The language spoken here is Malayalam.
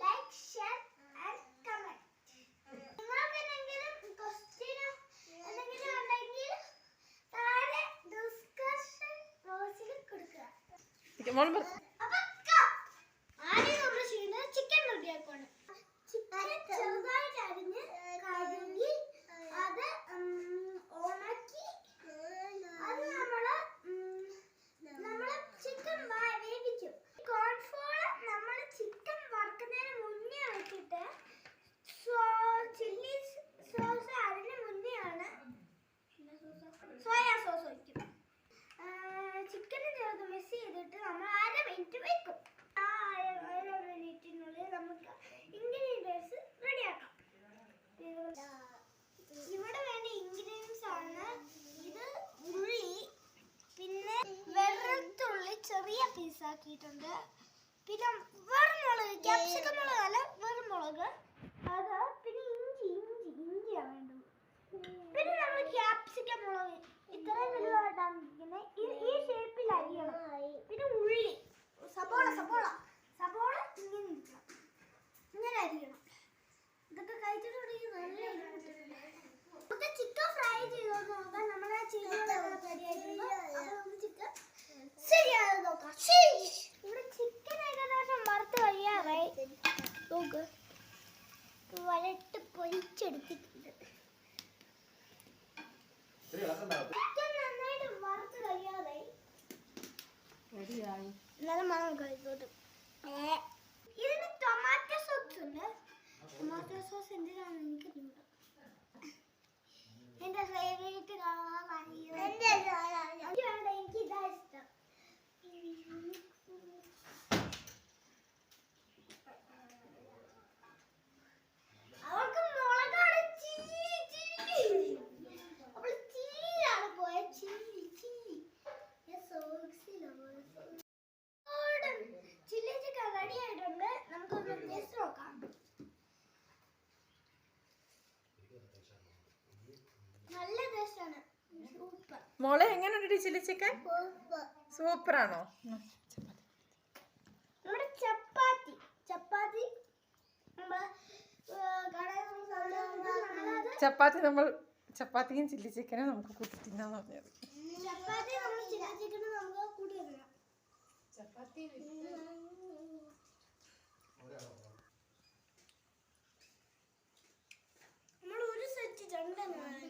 like, share and comment. നിങ്ങൾക്കെന്തെങ്കിലും ക്വസ്റ്റ്യനോ എന്തെങ്കിലും ഉണ്ടെങ്കിൽ താഴെ ഡിസ്കഷൻ ബോക്സിൽ കൊടുക്കുക. ആദ്യം നമ്മൾ ചെയ്യുന്നത് ചിക്കൻ റെഡിയാക്കണം. ചിക്കൻ ചെറുതായിട്ട് അരിഞ്ഞ് കഴുകി അത് ഉണക്കി അത് നമ്മള് ചിക്കൻ വേവിക്കും. കോൺഫ്ലോർ നമ്മൾ ചിക്കൻ വറുക്കുന്നതിന് മുന്നേ വെച്ചിട്ട് ചില്ലി സോസ് അതിന് മുന്നെയാണ് സോയാ സോസ് വയ്ക്കും. ചിക്കന് ചേർത്ത് മിക്സ് ചെയ്തിട്ട് നമ്മൾ 1/2 മിനിറ്റ് വെക്കും. ആ 1/2 മിനിറ്റിനുള്ളിൽ നമുക്ക് ഇൻഗ്രീഡിയൻസ് റെഡിയാക്കാം. ഇവിടെ വേണ്ട ഇൻഗ്രീഡിയൻസ് ആണ് ഇത്: ഉള്ളി, പിന്നെ വെളുത്തുള്ളി ചെറിയ പീസാക്കിയിട്ടുണ്ട്, പിന്നെ വെറുമുളക്, ക്യാപ്സിക്കം മുളകല്ല വെറുമുളക്, അത് പിന്നെ ഇഞ്ചിയാണ് വേണ്ടത്. പിന്നെ നമ്മൾ ക്യാപ്സിക്കം മുളക് ഇത്രയും വലുതായിട്ടാണ് ഈ ഷേപ്പിൽ അരിയണം. പിന്നെ ഉള്ളി, സബോള ഇങ്ങനെ ഇരിക്കണം, ഇങ്ങനെ അരിയണം. ഇതൊക്കെ കഴിച്ചിട്ടുണ്ടെങ്കിൽ നല്ല നമുക്ക് ചിക്കൻ ഫ്രൈ ചെയ്തോ നോക്കാം. നമ്മളെ ചിക്കൻ ശരിയായത് നോക്കാം. ഇവിടെ ചിക്കൻ ഏകദേശം വറുത്ത് കഴിയാറായി. നോക്ക്, വരട്ട് പൊരിച്ചെടുത്തിട്ടുണ്ട്. ചിക്കൻ നന്നായിട്ട് വറുത്ത് കഴിയാറായി. എന്നാലും മണം കഴിച്ചോട്ട്. ഇതിന് ടൊമാറ്റോ സോസ് ഉണ്ട്. ടൊമാറ്റോ സോസ് എന്തിനാണെന്ന് എനിക്കറിയില്ല. എന്റെ ഫേവറേറ്റ് കളറാണ്. എനിക്ക് ഇതാ ഇഷ്ടം. അവർക്ക് മുളകാണ് ചില്ലി. അവൾ ചില്ലിയാണ് പോയ ചില്ലി. ചില്ലി ചിക്കൻ റെഡി ആയിട്ടുണ്ട്. നമുക്കൊന്ന് ടേസ്റ്റ് നോക്കാം. നല്ല ടേസ്റ്റാണ്. സൂപ്പർ. മോളെ എങ്ങനെയുണ്ട് ചില്ലി ചിക്കൻ? സൂപ്പറാണോ? നമ്മുടെ ചപ്പാത്തിയും ചില്ലി ചിക്കനും നമുക്ക് കൂട്ടി തിന്നാന്ന് പറഞ്ഞത്. നമ്മൾ ഒരു സെറ്റ് രണ്ടെണ്ണം